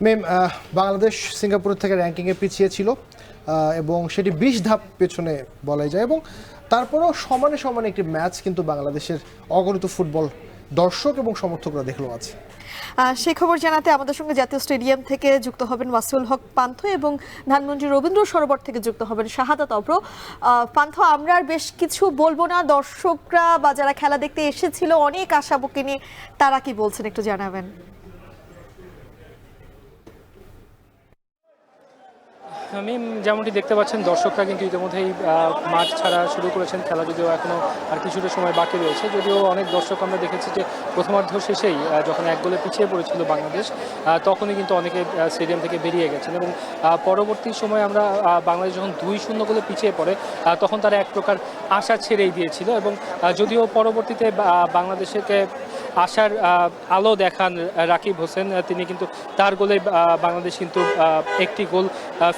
মেম বাংলাদেশ সিঙ্গাপুরের থেকে র্যাঙ্কিংয়ে পিছিয়ে ছিল এবং সেটি ২০ ধাপ পেছনে বলা যায় এবং তারপরেও সমানে সমানে একটি ম্যাচ কিন্তু বাংলাদেশের অগণিত ফুটবল দর্শক এবং সমর্থকরা দেখলো আছে। সেই খবর জানাতে আমাদের সঙ্গে জাতীয় স্টেডিয়াম থেকে যুক্ত হবেন ওয়াসিউল হক পান্থ এবং ধানমন্ডি রবীন্দ্র সরোবর থেকে যুক্ত হবেন শাহাদাত অভ্র। পান্থ, আমরা আর বেশ কিছু বলবো না, দর্শকরা বা যারা খেলা দেখতে এসেছিল অনেক আশা বুকে নিয়ে, তারা কি বলছেন একটু জানাবেন। আমি যেমনটি দেখতে পাচ্ছেন, দর্শকরা কিন্তু ইতিমধ্যেই মাঠ ছাড়া শুরু করেছেন। খেলা যদিও এখনও আর কিছুটা সময় বাকি রয়েছে, যদিও অনেক দর্শক আমরা দেখেছি যে প্রথমার্ধ শেষেই যখন 1 গোলে পিছিয়ে পড়েছিল বাংলাদেশ, তখনই কিন্তু অনেকে স্টেডিয়াম থেকে বেরিয়ে গেছেন এবং পরবর্তী সময় আমরা বাংলাদেশ যখন 2-0 গোলে পিছিয়ে পড়ে তখন তারা এক প্রকার আশা ছেড়েই দিয়েছিল এবং যদিও পরবর্তীতে বাংলাদেশকে আশার আলো দেখান রাকিব হোসেন, তিনি কিন্তু তার গোলে বাংলাদেশ কিন্তু একটি গোল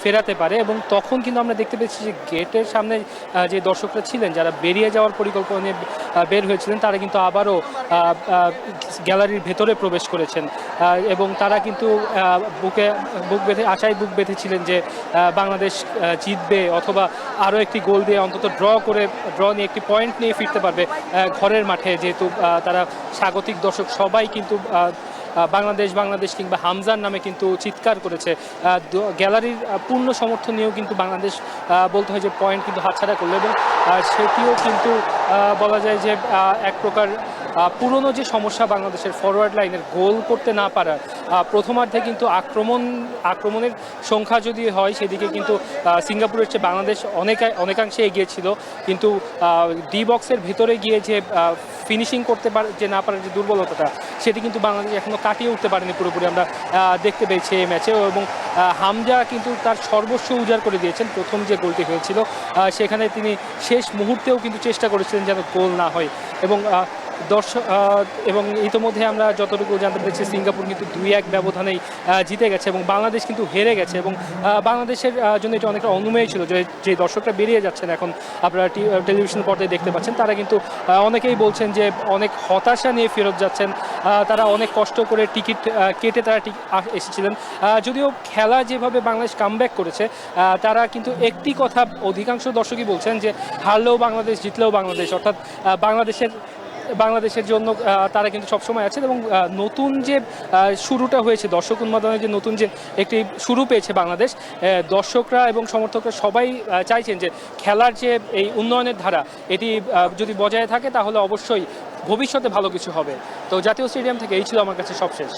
ফেরাতে পারে এবং তখন কিন্তু আমরা দেখতে পেয়েছি যে গেটের সামনে যে দর্শকরা ছিলেন, যারা বেরিয়ে যাওয়ার পরিকল্পনা নিয়ে বের হয়েছিলেন, তারা কিন্তু আবারও গ্যালারির ভেতরে প্রবেশ করেছেন এবং তারা কিন্তু বুক বেঁধেছিলেন যে বাংলাদেশ জিতবে অথবা আরও একটি গোল দিয়ে অন্তত ড্র নিয়ে একটি পয়েন্ট নিয়ে ফিরতে পারবে ঘরের মাঠে, যেহেতু তারা স্বাগতিক দর্শক সবাই কিন্তু বাংলাদেশ কিংবা হামজার নামে কিন্তু চিৎকার করেছে। গ্যালারির পূর্ণ সমর্থন নিয়েও কিন্তু বাংলাদেশ বলতে হয় যে পয়েন্ট কিন্তু হাতছাড়া করলো এবং সেটিও কিন্তু বলা যায় যে এক প্রকার পুরনো যে সমস্যা বাংলাদেশের ফরওয়ার্ড লাইনের গোল করতে না পারার, প্রথমার্ধে কিন্তু আক্রমণের সংখ্যা যদি হয় সেদিকে কিন্তু সিঙ্গাপুরের চেয়ে বাংলাদেশ অনেকাংশে এগিয়ে ছিল, কিন্তু ডি বক্সের ভিতরে গিয়ে যে ফিনিশিং করতে না পারার যে দুর্বলতাটা, সেটি কিন্তু বাংলাদেশ এখনও কাটিয়ে উঠতে পারেনি পুরোপুরি, আমরা দেখতে পেয়েছি এই ম্যাচে। এবং হামজা কিন্তু তার সর্বস্ব উজাড় করে দিয়েছেন। প্রথম যে গোলটি হয়েছিল সেখানে তিনি শেষ মুহূর্তেও কিন্তু চেষ্টা করেছিলেন যেন গোল না হয় এবং ইতিমধ্যে আমরা যতটুকু জানতে পেরেছি সিঙ্গাপুর কিন্তু 2-1 ব্যবধানেই জিতে গেছে এবং বাংলাদেশ কিন্তু হেরে গেছে এবং বাংলাদেশের জন্য এটা অনেকটা অনুমেয় ছিল যে দর্শকরা বেরিয়ে যাচ্ছেন, এখন আপনারা টেলিভিশন পর্দায় দেখতে পাচ্ছেন, তারা কিন্তু অনেকেই বলছেন যে অনেক হতাশা নিয়ে ফেরত যাচ্ছেন। তারা অনেক কষ্ট করে টিকিট কেটে তারা এসেছিলেন। যদিও খেলা যেভাবে বাংলাদেশ কামব্যাক করেছে, তারা কিন্তু একটি কথা অধিকাংশ দর্শকই বলছেন যে হারলেও বাংলাদেশ, জিতলেও বাংলাদেশ, অর্থাৎ বাংলাদেশের জন্য তারা কিন্তু সবসময় আছেন এবং নতুন যে শুরুটা হয়েছে, দর্শক উন্মাদনের যে নতুন যে একটি শুরু পেয়েছে বাংলাদেশ, দর্শকরা এবং সমর্থকরা সবাই চাইছেন যে খেলার যে এই উন্নয়নের ধারা, এটি যদি বজায় থাকে তাহলে অবশ্যই ভবিষ্যতে ভালো কিছু হবে। তো জাতীয় স্টেডিয়াম থেকে এই ছিল আমার কাছে সবশেষ।